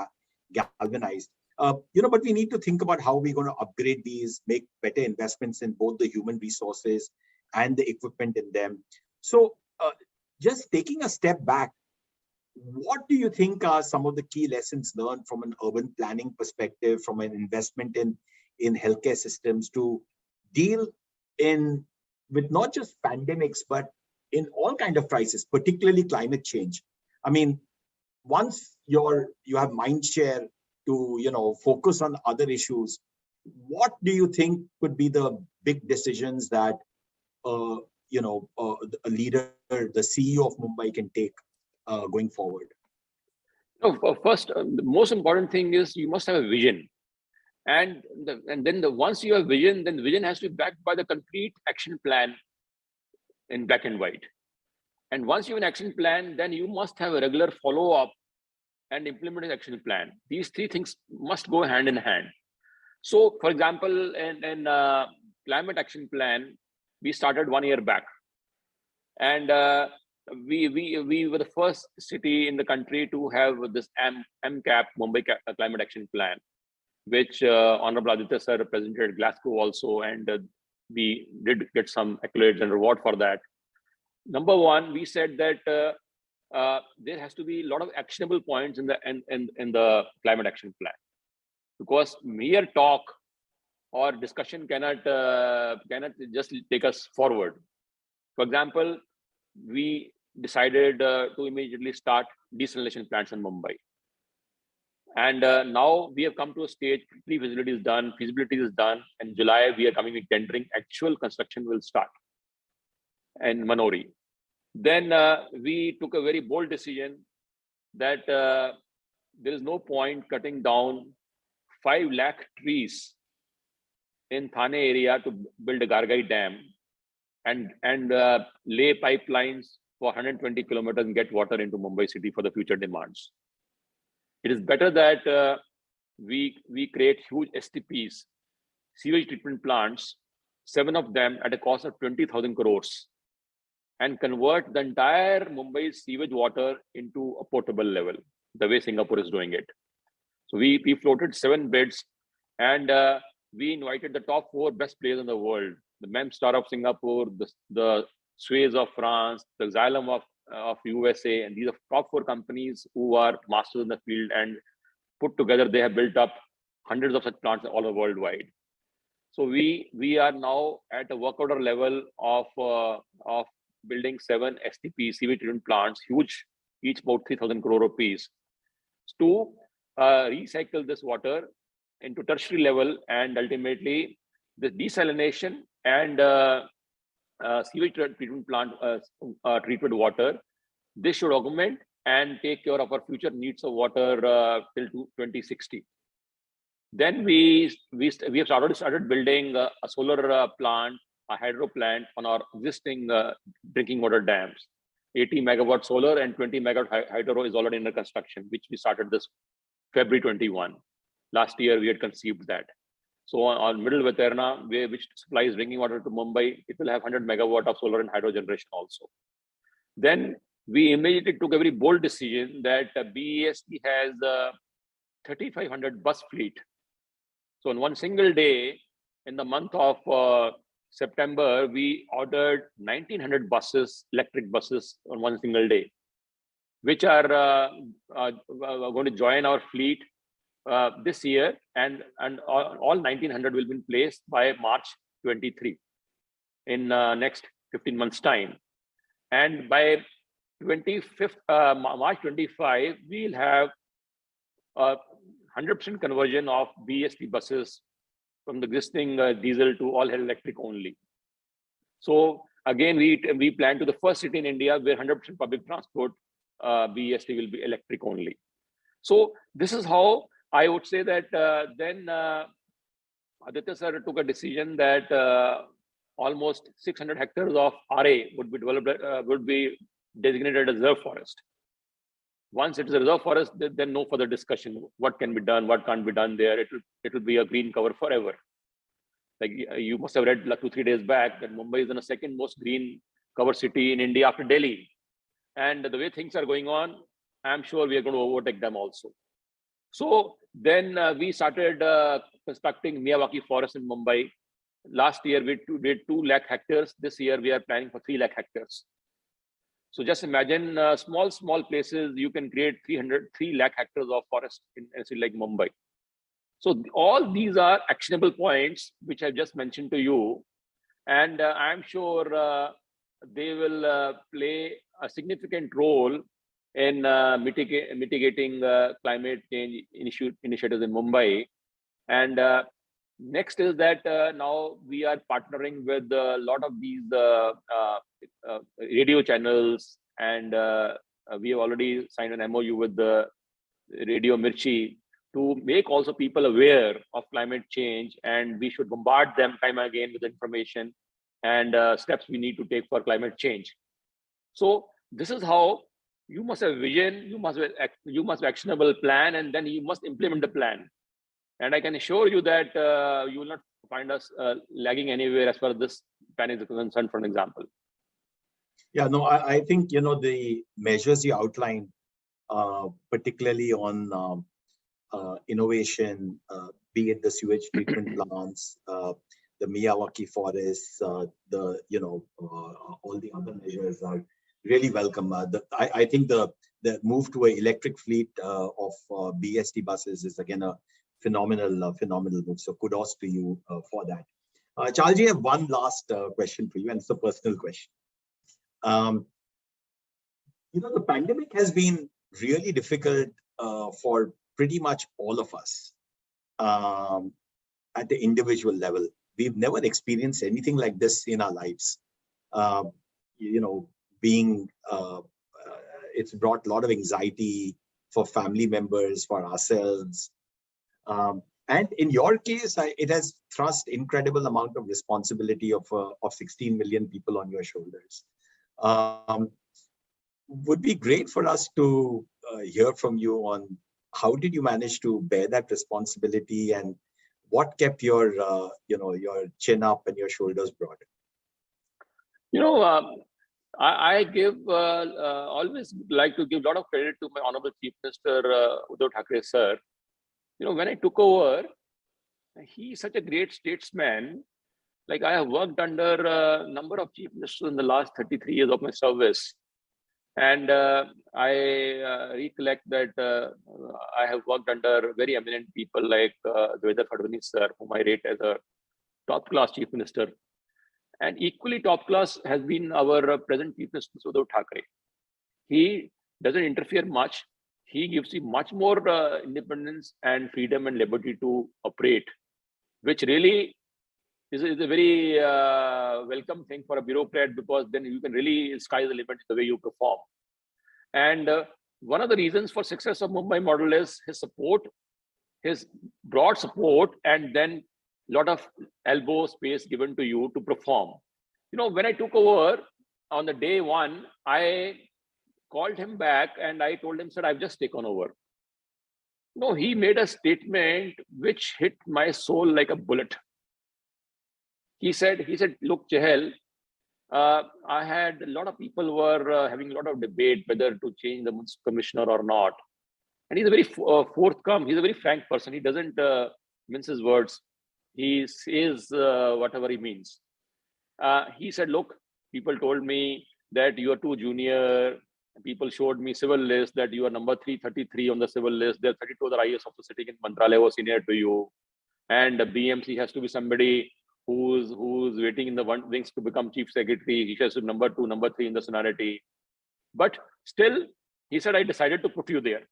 galvanized. But we need to think about how we're going to upgrade these, make better investments in both the human resources and the equipment in them. So just taking a step back, what do you think are some of the key lessons learned from an urban planning perspective, from an investment in healthcare systems to deal with not just pandemics, but in all kind of crises, particularly climate change? I mean, once you have mind share to focus on other issues, what do you think could be the big decisions that a leader, the CEO of Mumbai can take going forward?
First, the most important thing is you must have a vision. And then once you have vision, then the vision has to be backed by the complete action plan in black and white. And once you have an action plan, then you must have a regular follow-up and implement an action plan. These three things must go hand in hand. So, for example, in climate action plan, we started 1 year back. And we were the first city in the country to have this MCAP, Mumbai Climate Action Plan, which Honorable Aditya sir presented at Glasgow also, and we did get some accolades and reward for that. Number one, we said that there has to be a lot of actionable points in the climate action plan, because mere talk or discussion cannot just take us forward. For example, we decided to immediately start desalination plants in Mumbai. And now we have come to a stage, pre-feasibility is done, feasibility is done. In July, we are coming with tendering. Actual construction will start in Manori. Then we took a very bold decision that there is no point cutting down 5 lakh trees in Thane area to build a Gargai Dam and lay pipelines for 120 kilometers and get water into Mumbai city for the future demands. It is better that we create huge STPs, sewage treatment plants, 7 of them at a cost of 20,000 crores, and convert the entire Mumbai sewage water into a potable level, the way Singapore is doing it. So we floated 7 bids, and we invited the top 4 best players in the world: the MEM Star of Singapore, the Suez of France, the Xylem of USA, and these are top 4 companies who are masters in the field, and put together they have built up hundreds of such plants all over worldwide. So we are now at a work order level of building 7 STP sewage treatment plants, huge, each about 3,000 crore rupees, to recycle this water into tertiary level, and ultimately the desalination and sewage treatment plant treated water, this should augment and take care of our future needs of water till 2060. Then we have already started building a solar plant, a hydro plant on our existing drinking water dams. 80 megawatt solar and 20 megawatt hydro is already under construction, which we started this February 21. Last year, we had conceived that. So on Middle Veterna, which supplies drinking water to Mumbai, it will have 100 megawatt of solar and hydro generation also. Then we immediately took a very bold decision that BEST has a 3,500 bus fleet. So in one single day, in the month of September, we ordered 1,900 buses, electric buses on one single day, which are going to join our fleet this year, and all 1,900 will be in place by March 23, in next 15 months time. And by 25th March 25, we'll have 100% conversion of BEST buses from the existing diesel to all electric only. So again, we plan to the first city in India where 100% public transport BEST will be electric only. So this is how I would say that then Aditya sir took a decision that almost 600 hectares of RA would be developed, would be designated as reserve forest. Once it is a reserve forest, then no further discussion. What can be done, what can't be done there. It will be a green cover forever. Like you must have read like 2-3 days back that Mumbai is the second most green cover city in India after Delhi. And the way things are going on, I'm sure we are going to overtake them also. So then we started constructing Miyawaki forest in Mumbai. Last year we did 2 lakh hectares. This year we are planning for 3 lakh hectares. So just imagine small places, you can create 3 lakh hectares of forest in a city like Mumbai. So all these are actionable points, which I've just mentioned to you. And I'm sure they will play a significant role in mitigating climate change initiatives in Mumbai. And next is that now we are partnering with a lot of these radio channels, and we have already signed an MOU with the Radio Mirchi to make also people aware of climate change, and we should bombard them time and again with information and steps we need to take for climate change. So this is how you must have vision, you must have actionable plan, and then you must implement the plan. And I can assure you that you will not find us lagging anywhere as far as this plan is concerned, for an example.
Yeah, no, I think, you know, the measures you outlined, particularly on innovation, be it the sewage treatment plants, the Miyawaki forests, all the other measures are really welcome. I think the move to an electric fleet of BEST buses is again a phenomenal move. So kudos to you for that. Chalji, I have one last question for you, and it's a personal question. The pandemic has been really difficult for pretty much all of us at the individual level. We've never experienced anything like this in our lives. It's brought a lot of anxiety for family members, for ourselves. And in your case, it has thrust incredible amount of responsibility of 16 million people on your shoulders. Would be great for us to hear from you on how did you manage to bear that responsibility, and what kept your chin up and your shoulders broad?
I give always like to give a lot of credit to my Honorable Chief Minister Uddhav Thackeray sir. When I took over, he's such a great statesman. Like, I have worked under a number of chief ministers in the last 33 years of my service. And I recollect that I have worked under very eminent people like Devendra Fadnavis sir, whom I rate as a top-class chief minister. And equally top-class has been our present chief minister, Uddhav Thackeray. He doesn't interfere much. He gives you much more independence and freedom and liberty to operate, which really is a very welcome thing for a bureaucrat, because then you can really sky's the limit the way you perform. And one of the reasons for success of Mumbai model is his support, his broad support, and then a lot of elbow space given to you to perform. When I took over on the day one, I called him back and I told him, sir, I've just taken over. No, he made a statement which hit my soul like a bullet. He said, look, Chahal, I had a lot of people were having a lot of debate whether to change the commissioner or not. And he's a very forthcoming, he's a very frank person. He doesn't mince his words. He says whatever he means. He said, look, people told me that you are too junior. People showed me civil list that you are number 333 on the civil list. There are 32 other IAS officers sitting in Mantralaya was senior to you. And the BMC has to be somebody who's waiting in the wings to become chief secretary. He has to be number 2, number 3 in the seniority. But still, he said, I decided to put you there.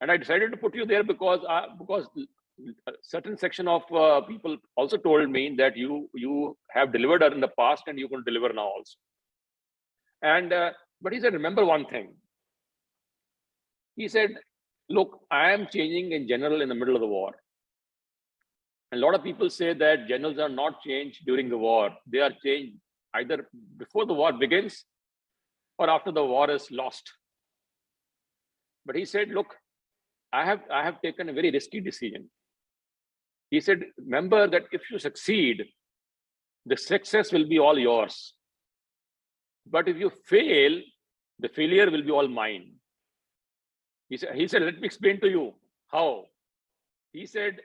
And I decided to put you there because a certain section of people also told me that you have delivered in the past and you can deliver now also. And but he said, remember one thing. He said, look, I am changing in general in the middle of the war. And a lot of people say that generals are not changed during the war. They are changed either before the war begins or after the war is lost. But he said, look, I have taken a very risky decision. He said, remember that if you succeed, the success will be all yours. But if you fail, the failure will be all mine. He said, let me explain to you how. He said,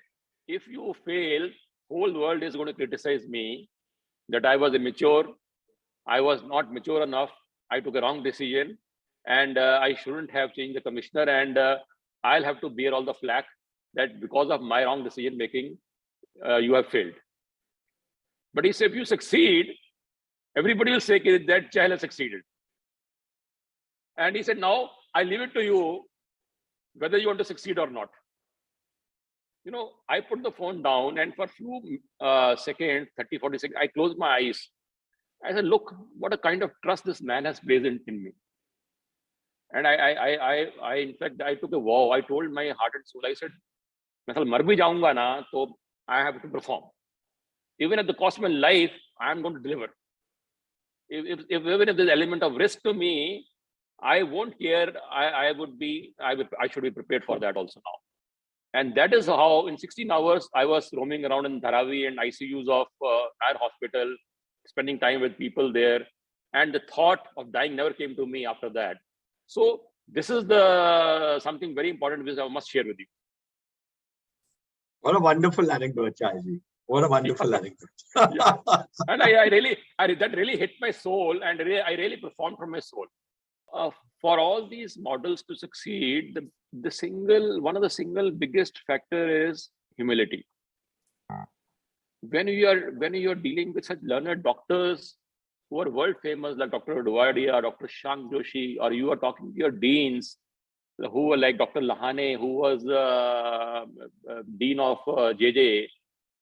if you fail, whole world is going to criticize me that I was immature. I was not mature enough. I took a wrong decision and I shouldn't have changed the commissioner, and I'll have to bear all the flack that because of my wrong decision making, you have failed. But he said, if you succeed, everybody will say that Chahal has succeeded. And he said, now I leave it to you whether you want to succeed or not. You know, I put the phone down and for a few seconds, 30, 40 seconds, I closed my eyes. I said, look, what a kind of trust this man has placed in me. And I in fact, I took a vow. I told my heart and soul, I said, mar bhi jaunga na, so I have to perform. Even at the cost of my life, I am going to deliver. Even if there's an element of risk to me, I won't care. I should be prepared for that also now. And that is how in 16 hours, I was roaming around in Dharavi and ICUs of our hospital, spending time with people there. And the thought of dying never came to me after that. So this is something very important which I must share with you.
What a wonderful anecdote, Chahaji. What a wonderful anecdote.
Yeah. And that really hit my soul, and I really performed from my soul. For all these models to succeed, one of the single biggest factor is humility. When you are dealing with such learned doctors who are world famous, like Dr. Dharavi, Dr. Shank Joshi, or you are talking to your deans who were like Dr. Lahane, who was dean of JJ,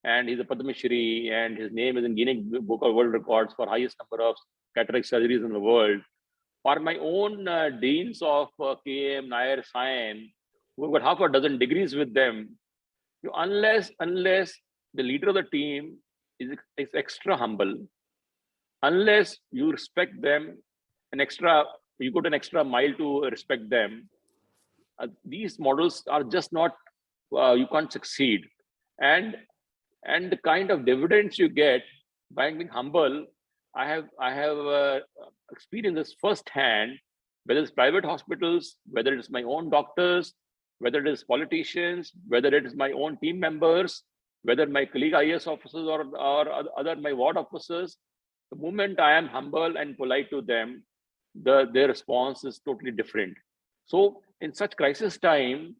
and he's a Padma Shri, and his name is in Guinness Book of World Records for highest number of cataract surgeries in the world. Or my own deans of KM, Nair, Sain, who got half a dozen degrees with them. Unless the leader of the team is extra humble, unless you respect them, you go to an extra mile to respect them, these models are just not, you can't succeed. And the kind of dividends you get by being humble, I have experienced this firsthand, whether it's private hospitals, whether it's my own doctors, whether it is politicians, whether it is my own team members, whether my colleague IAS officers or other my ward officers. The moment I am humble and polite to them, their response is totally different. So in such crisis time,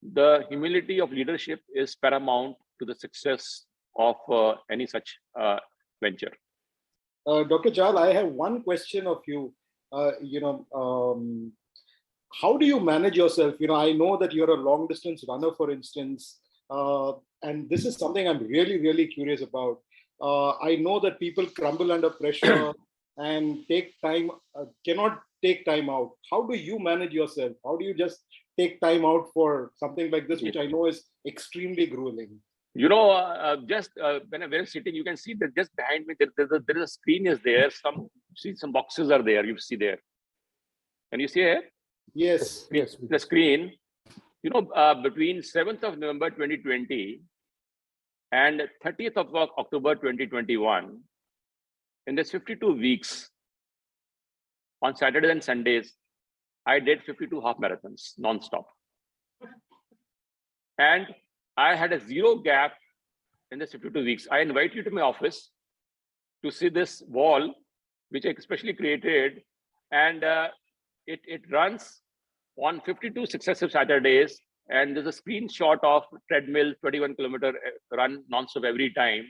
the humility of leadership is paramount to the success of any such venture.
Dr. Chahal, I have one question of you. How do you manage yourself? I know that you're a long distance runner, for instance, and this is something I'm really, really curious about. I know that people crumble under pressure and cannot take time out. How do you manage yourself? How do you just take time out for something like this, which I know is extremely grueling?
Just when I'm sitting, you can see that just behind me, there is a screen is there. Some boxes are there, you see there. Can you see it?
Yes. Yes.
The screen. Between 7th of November 2020 and 30th of October 2021, in this 52 weeks, on Saturdays and Sundays, I did 52 half marathons non-stop. And I had a zero gap in the 52 weeks. I invite you to my office to see this wall, which I especially created. And it runs on 52 successive Saturdays. And there's a screenshot of treadmill, 21-kilometer run non-stop every time.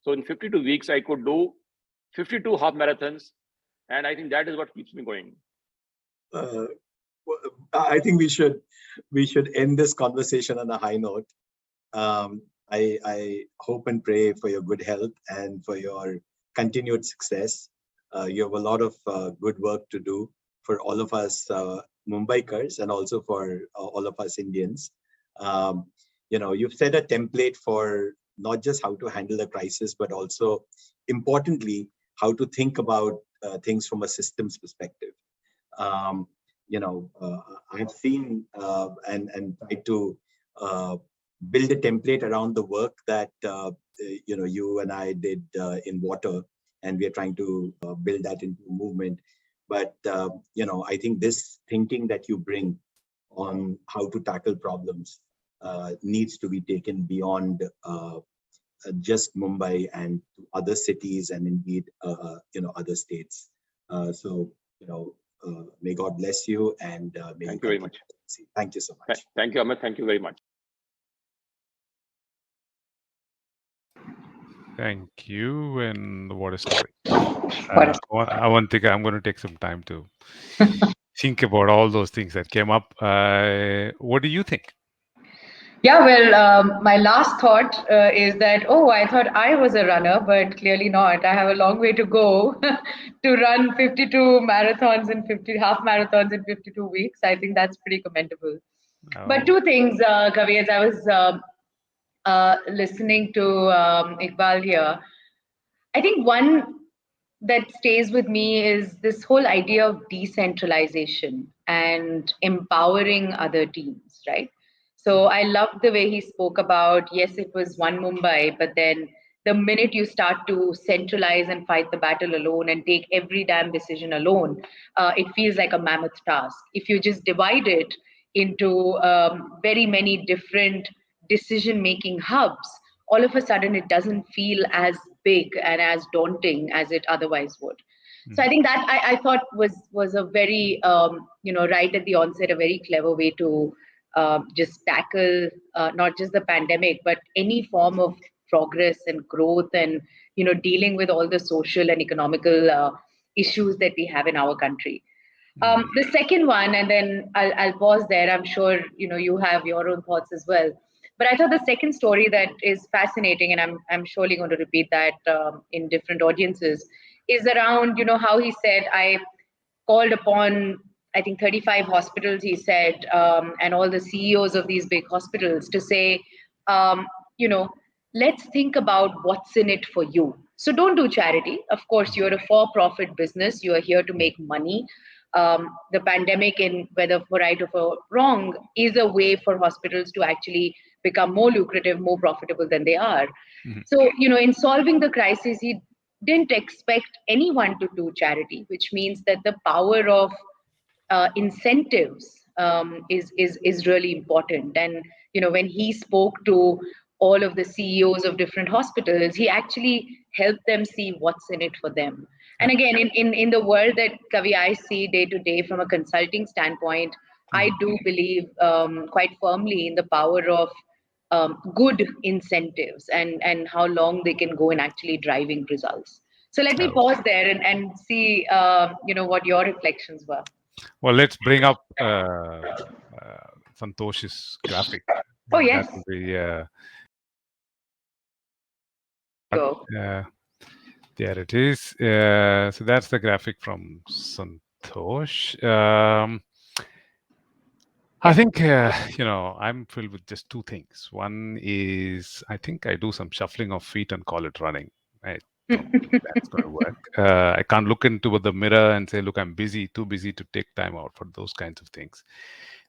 So in 52 weeks, I could do 52 half marathons. And I think that is what keeps me going.
I think we should end this conversation on a high note. I hope and pray for your good health and for your continued success. You have a lot of good work to do for all of us Mumbaikars and also for all of us Indians. You've set a template for not just how to handle the crisis, but also importantly, how to think about things from a systems perspective. I've seen and tried to build a template around the work that you and I did in water, and we are trying to build that into a movement. But I think this thinking that you bring on how to tackle problems needs to be taken beyond just Mumbai and other cities and indeed other states. May God bless you and
thank you very much.
Thank you so much.
Thank you, Amit. Thank you very much.
Thank you. And what a story. One thing, I'm going to take some time to think about all those things that came up. What do you think?
Yeah, well, my last thought is that, I thought I was a runner, but clearly not. I have a long way to go to run 52 marathons and 50 half marathons in 52 weeks. I think that's pretty commendable. Oh. But two things, Kavi, as I was listening to Iqbal here, I think one that stays with me is this whole idea of decentralization and empowering other teams, right? So I loved the way he spoke about, yes, it was one Mumbai, but then the minute you start to centralize and fight the battle alone and take every damn decision alone, it feels like a mammoth task. If you just divide it into very many different decision-making hubs, all of a sudden it doesn't feel as big and as daunting as it otherwise would. So I think that I thought was a very, right at the onset, a very clever way to just tackle not just the pandemic, but any form of progress and growth and, dealing with all the social and economical issues that we have in our country. The second one, and then I'll pause there. I'm sure, you have your own thoughts as well. But I thought the second story that is fascinating, and I'm surely going to repeat that in different audiences, is around, how he said, I called upon, I think, 35 hospitals, he said, and all the CEOs of these big hospitals to say, let's think about what's in it for you. So don't do charity. Of course, you're a for-profit business. You are here to make money. The pandemic, in whether for right or for wrong, is a way for hospitals to actually become more lucrative, more profitable than they are. Mm-hmm. So, in solving the crisis, he didn't expect anyone to do charity, which means that the power of incentives is really important. And, when he spoke to all of the CEOs of different hospitals, he actually helped them see what's in it for them. And again, in the world that, Kavi, I see day to day from a consulting standpoint, I do believe quite firmly in the power of good incentives and how long they can go in actually driving results. So let me pause there and see, what your reflections were.
Well, let's bring up Santosh's graphic.
Oh, yes.
That will be, there it is. So that's the graphic from Santosh. I think, I'm filled with just two things. One is, I think I do some shuffling of feet and call it running. Right? don't think that's going to work. I can't look into the mirror and say, look, I'm busy, too busy to take time out for those kinds of things.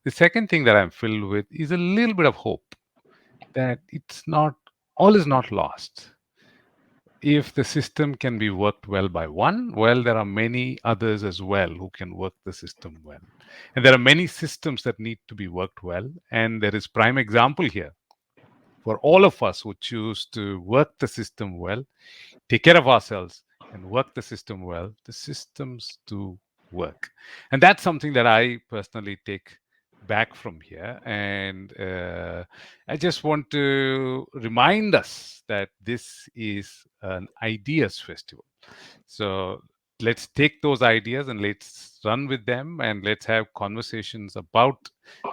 The second thing that I'm filled with is a little bit of hope that all is not lost. If the system can be worked well by one, well, there are many others as well who can work the system well. And there are many systems that need to be worked well. And there is prime example here for all of us who choose to work the system well, take care of ourselves, and work the system well. The systems do work. And that's something that I personally take back from here. And I just want to remind us that this is an ideas festival. So let's take those ideas and let's run with them, and let's have conversations about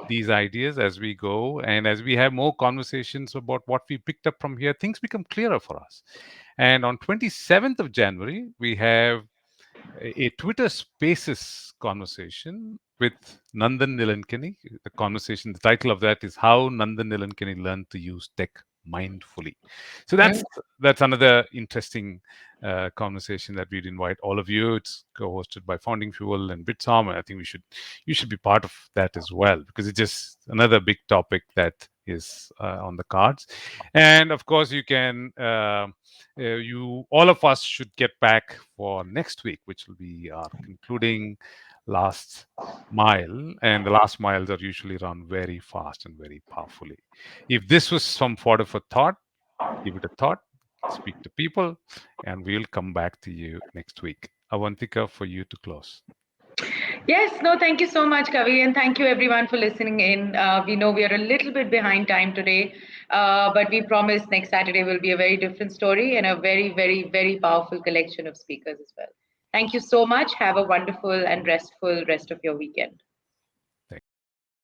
these ideas as we go. And as we have more conversations about what we picked up from here, things become clearer for us. And on 27th of January, we have a Twitter Spaces conversation with Nandan Nilankani. The title of that is How Nandan Nilankani Learned to Use Tech Mindfully. So that's another interesting conversation that we'd invite all of you. It's co-hosted by Founding Fuel and BITSoM, and I think you should be part of that as well, because it's just another big topic that is on the cards. And of course, you can all of us should get back for next week, which will be our concluding last mile. And the last miles are usually run very fast and very powerfully. If this was some sort of a thought, give it a thought, speak to people, and we'll come back to you next week. Avantika, for you to close.
Yes, no, thank you so much, Kavi, and thank you everyone for listening in. We know we are a little bit behind time today, but we promise next Saturday will be a very different story and a very, very, very powerful collection of speakers as well. Thank you so much. Have a wonderful and restful rest of your weekend.